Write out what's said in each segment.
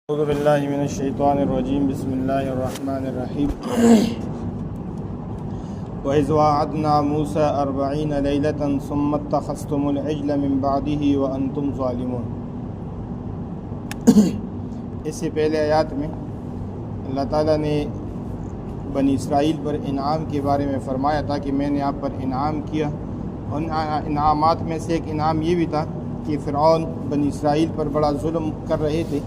اعوذ باللہ من الشیطان الرجیم بسم اللہ الرحمن الرحیم وَإِذْ وَاعَدْنَا مُوسَىٰ 40 لَيْلَةً ثُمَّ اتَّخَذْتُمُ الْعِجْلَ مِن بَعْدِهِ وَأَنْتُمْ ظَالِمُونَ۔ اس سے پہلے آیات میں اللہ تعالیٰ نے بنی اسرائیل پر انعام کے بارے میں فرمایا تھا کہ میں نے آپ پر انعام کیا۔ ان انعامات میں سے ایک انعام یہ بھی تھا کہ فرعون بنی اسرائیل پر بڑا ظلم کر رہے تھے۔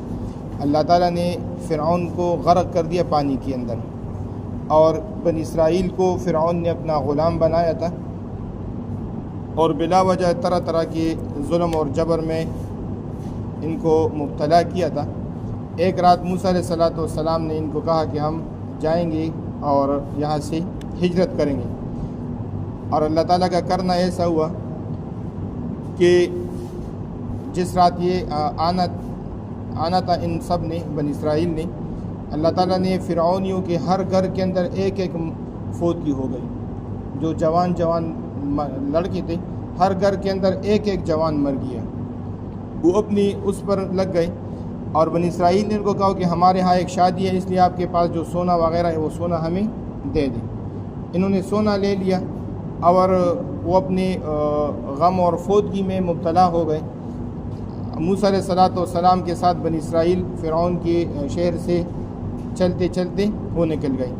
اللہ تعالیٰ نے فرعون کو غرق کر دیا پانی کے اندر، اور بنی اسرائیل کو فرعون نے اپنا غلام بنایا تھا اور بلا وجہ طرح طرح کے ظلم اور جبر میں ان کو مبتلا کیا تھا۔ ایک رات موسیٰ علیہ السلام نے ان کو کہا کہ ہم جائیں گے اور یہاں سے ہجرت کریں گے، اور اللہ تعالیٰ کا کرنا ایسا ہوا کہ جس رات یہ آنا تھا ان سب نے، بنی اسرائیل نے، اللہ تعالیٰ نے فرعونیوں کے ہر گھر کے اندر ایک ایک فوت ہو گئی۔ جو جوان لڑکے تھے، ہر گھر کے اندر ایک ایک جوان مر گیا۔ وہ اپنی اس پر لگ گئے، اور بنی اسرائیل نے ان کو کہا کہ ہمارے ہاں ایک شادی ہے، اس لیے آپ کے پاس جو سونا وغیرہ ہے وہ سونا ہمیں دے دیں۔ انہوں نے سونا لے لیا اور وہ اپنے غم اور فوتگی میں مبتلا ہو گئے۔ موسیٰ علیہ السلام کے ساتھ بنی اسرائیل فرعون کے شہر سے چلتے چلتے وہ نکل گئے۔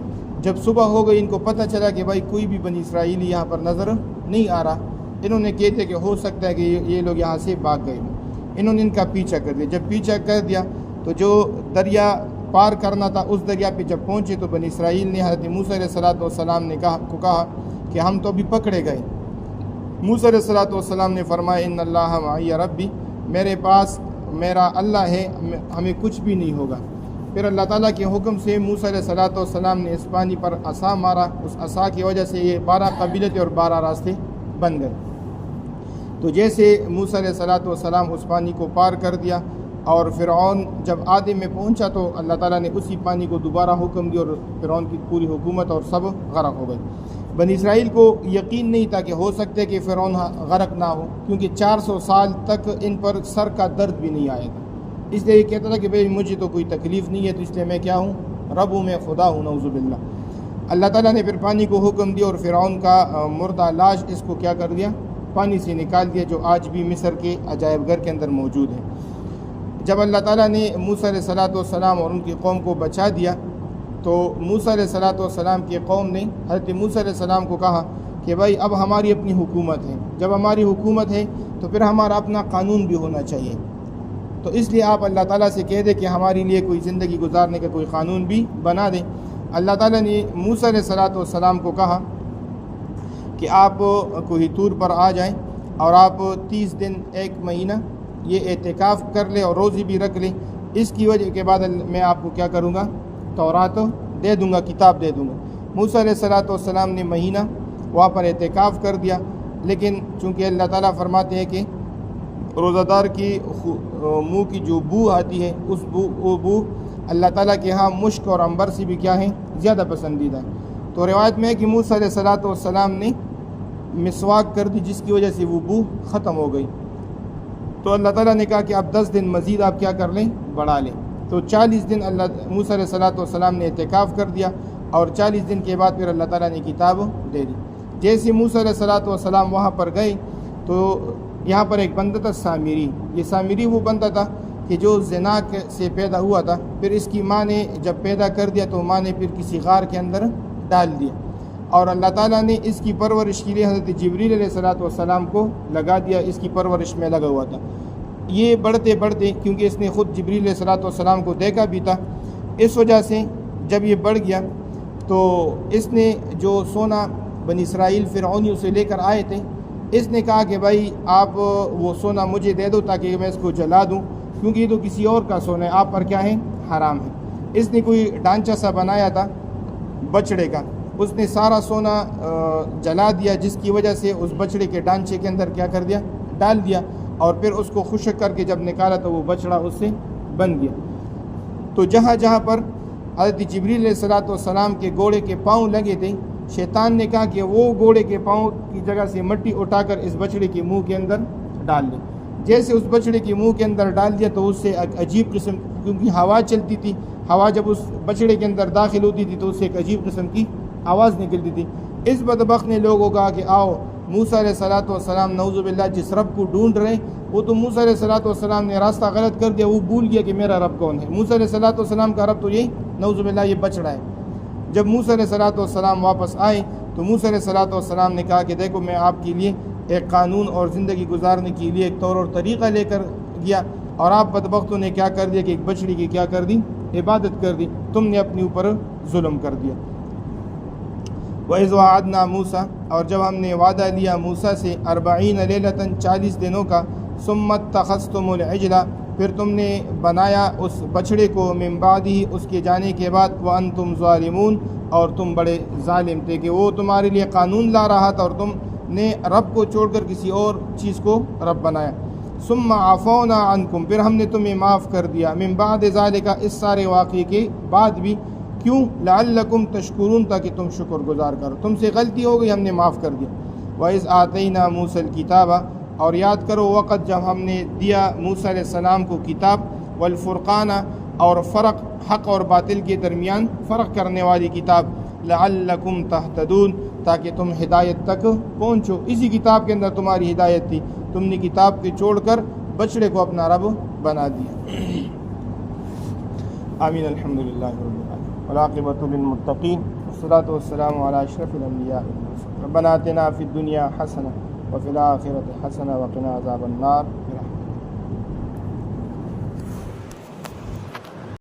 جب صبح ہو گئی، ان کو پتہ چلا کہ بھائی کوئی بھی بنی اسرائیلی یہاں پر نظر نہیں آ رہا۔ انہوں نے کہتے کہ ہو سکتا ہے کہ یہ لوگ یہاں سے بھاگ گئے۔ انہوں نے ان کا پیچھا کر دیا۔ جب پیچھا کر دیا تو جو دریا پار کرنا تھا، اس دریا پہ جب پہنچے تو بنی اسرائیل نے حضرت موسیٰ علیہ السلام نے کہا کہ ہم تو ابھی پکڑے گئے۔ موسیٰ علیہ السلام نے فرمایا ان اللہ معی ربی، میرے پاس میرا اللہ ہے، ہمیں کچھ بھی نہیں ہوگا۔ پھر اللہ تعالیٰ کے حکم سے موسیٰ علیہ السلام نے اس پانی پر عصا مارا۔ اس عصا کی وجہ سے یہ 12 قبیلے تھے اور 12 راستے بن گئے۔ تو جیسے موسیٰ علیہ السلام اس پانی کو پار کر دیا، اور فرعون جب آدھے میں پہنچا تو اللہ تعالیٰ نے اسی پانی کو دوبارہ حکم دیا، اور فرعون کی پوری حکومت اور سب غرق ہو گئے۔ بنی اسرائیل کو یقین نہیں تھا کہ ہو سکتے کہ فرعون غرق نہ ہو، کیونکہ 400 سال تک ان پر سر کا درد بھی نہیں آیا تھا۔ اس لیے یہ کہتا تھا کہ بھئی مجھے تو کوئی تکلیف نہیں ہے، تو اس لیے میں کیا ہوں، رب ہوں، میں خدا ہوں، نعوذ باللہ۔ اللہ تعالیٰ نے پھر پانی کو حکم دیا، اور فرعون کا مردہ لاش اس کو کیا کر دیا، پانی سے نکال دیا، جو آج بھی مصر کے عجائب گھر کے اندر موجود ہے۔ جب اللہ تعالیٰ نے موسیٰ علیہ السلام اور ان کی قوم کو بچا دیا، تو موسیٰ علیہ السلام کی قوم نے حضرت موسیٰ علیہ السلام کو کہا کہ بھائی اب ہماری اپنی حکومت ہے، جب ہماری حکومت ہے تو پھر ہمارا اپنا قانون بھی ہونا چاہیے، تو اس لیے آپ اللہ تعالیٰ سے کہہ دیں کہ ہمارے لیے کوئی زندگی گزارنے کا کوئی قانون بھی بنا دیں۔ اللہ تعالیٰ نے موسیٰ علیہ السلام کو کہا کہ آپ کوہ طور پر آ جائیں، اور آپ 30 دن 1 مہینہ یہ اعتکاف کر لیں اور روزی بھی رکھ لیں۔ اس کی وجہ کے بعد میں آپ کو کیا کروں گا، تورات دے دوں گا، کتاب دے دوں گا۔ موسیٰ علیہ السلام نے مہینہ وہاں پر اعتکاف کر دیا، لیکن چونکہ اللہ تعالیٰ فرماتے ہیں کہ روزہ دار کی منہ کی جو بو آتی ہے، اس بو اللہ تعالیٰ کے ہاں مشک اور عنبر سے بھی کیا ہے، زیادہ پسندیدہ ہے۔ تو روایت میں ہے کہ موسیٰ علیہ السلام نے مسواک کر دی، جس کی وجہ سے وہ بو ختم ہو گئی۔ تو اللہ تعالیٰ نے کہا کہ اب 10 دن مزید آپ کیا کر لیں، بڑھا لیں۔ تو 40 دن موسیٰ علیہ السلام نے اعتکاف کر دیا، اور 40 دن کے بعد پھر اللہ تعالیٰ نے کتاب دے دی۔ جیسے موسیٰ علیہ السلام وہاں پر گئے تو یہاں پر ایک بندہ تھا سامری۔ یہ سامری وہ بندہ تھا کہ جو زنا سے پیدا ہوا تھا، پھر اس کی ماں نے جب پیدا کر دیا تو ماں نے پھر کسی غار کے اندر ڈال دیا، اور اللہ تعالیٰ نے اس کی پرورش کے لیے حضرت جبریل علیہ السلام کو لگا دیا، اس کی پرورش میں لگا ہوا تھا۔ یہ بڑھتے کیونکہ اس نے خود جبریل علیہ السلام کو دیکھا بھی تھا، اس وجہ سے جب یہ بڑھ گیا تو اس نے جو سونا بنی اسرائیل فرعونیوں سے لے کر آئے تھے، اس نے کہا کہ بھائی آپ وہ سونا مجھے دے دو تاکہ میں اس کو جلا دوں، کیونکہ یہ تو کسی اور کا سونا ہے، آپ پر کیا ہے، حرام ہے۔ اس نے کوئی ڈھانچہ سا بنایا تھا بچڑے کا، اس نے سارا سونا جلا دیا، جس کی وجہ سے اس بچڑے کے ڈھانچے کے اندر کیا کر دیا، ڈال دیا، اور پھر اس کو خشک کر کے جب نکالا تو وہ بچڑا اس سے بن گیا۔ تو جہاں جہاں پر حضرت جبریل علیہ السلام کے گھوڑے کے پاؤں لگے تھے، شیطان نے کہا کہ وہ گھوڑے کے پاؤں کی جگہ سے مٹی اٹھا کر اس بچڑے کے منہ کے اندر ڈال دیں۔ جیسے اس بچڑے کے منہ کے اندر ڈال دیا تو اس سے ایک عجیب قسم، کیونکہ ہوا چلتی تھی، ہوا جب اس بچڑے کے اندر داخل ہوتی تھی تو اس سے ایک عجیب قسم کی آواز نکلتی تھی۔ اس بدبخت نے لوگوں کو کہا کہ آؤ موسیٰ علیہ السلام نعوذ باللہ جس رب کو ڈھونڈ رہے ہیں، وہ تو موسیٰ علیہ السلام نے راستہ غلط کر دیا، وہ بھول گیا کہ میرا رب کون ہے۔ موسیٰ علیہ السلام کا رب تو یہی نعوذ باللہ یہ بچڑا ہے۔ جب موسیٰ علیہ السلام واپس آئے تو موسیٰ علیہ السلام نے کہا کہ دیکھو میں آپ کے لیے ایک قانون اور زندگی گزارنے کے لیے ایک طور اور طریقہ لے کر گیا، اور آپ بدبختوں نے کیا کر دیا کہ ایک بچڑی کی کیا کر دی، عبادت کر دی، تم نے اپنے اوپر ظلم کر دیا۔ وَإِذْ وَعَدْنَا مُوسَىٰ، اور جب ہم نے وعدہ لیا موسیٰ سے 40 لیلۃ 40 دنوں کا، ثُمَّ اتَّخَذْتُمُ الْعِجْلَ، پھر تم نے بنایا اس بچڑے کو، من بعدہ اس کے جانے کے بعد، وَأَنْتُمْ ظَالِمُونَ، اور تم بڑے ظالم تھے کہ وہ تمہارے لیے قانون لا رہا تھا اور تم نے رب کو چھوڑ کر کسی اور چیز کو رب بنایا۔ ثُمَّ عَفَوْنَا عَنْكُمْ، پھر ہم نے تمہیں معاف کر دیا، من بعد ذالک، اس سارے واقعے کے بعد بھی، کیوں؟ لعلکم تشکرون، تاکہ تم شکر گزار کرو، تم سے غلطی ہو گئی ہم نے معاف کر دیا۔ وَإِذْ آتَيْنَا مُوسَى الْكِتَابَ، اور یاد کرو وقت جب ہم نے دیا موسیٰ علیہ السلام کو کتاب، والفرقان، اور فرق حق اور باطل کے درمیان فرق کرنے والی کتاب، لعلکم تہتدون، تاکہ تم ہدایت تک پہنچو۔ اسی کتاب کے اندر تمہاری ہدایت تھی، تم نے کتاب کے چھوڑ کر بچڑے کو اپنا رب بنا دیا۔ آمین، الحمدللہ رب العالمین، والعاقبۃ للمتقین، والصلاۃ والسلام علی اشرف الانبیاء والمرسلین۔ ربنا آتنا فی الدنیا حسنہ وفی الآخرۃ حسنہ وقنا عذاب النار۔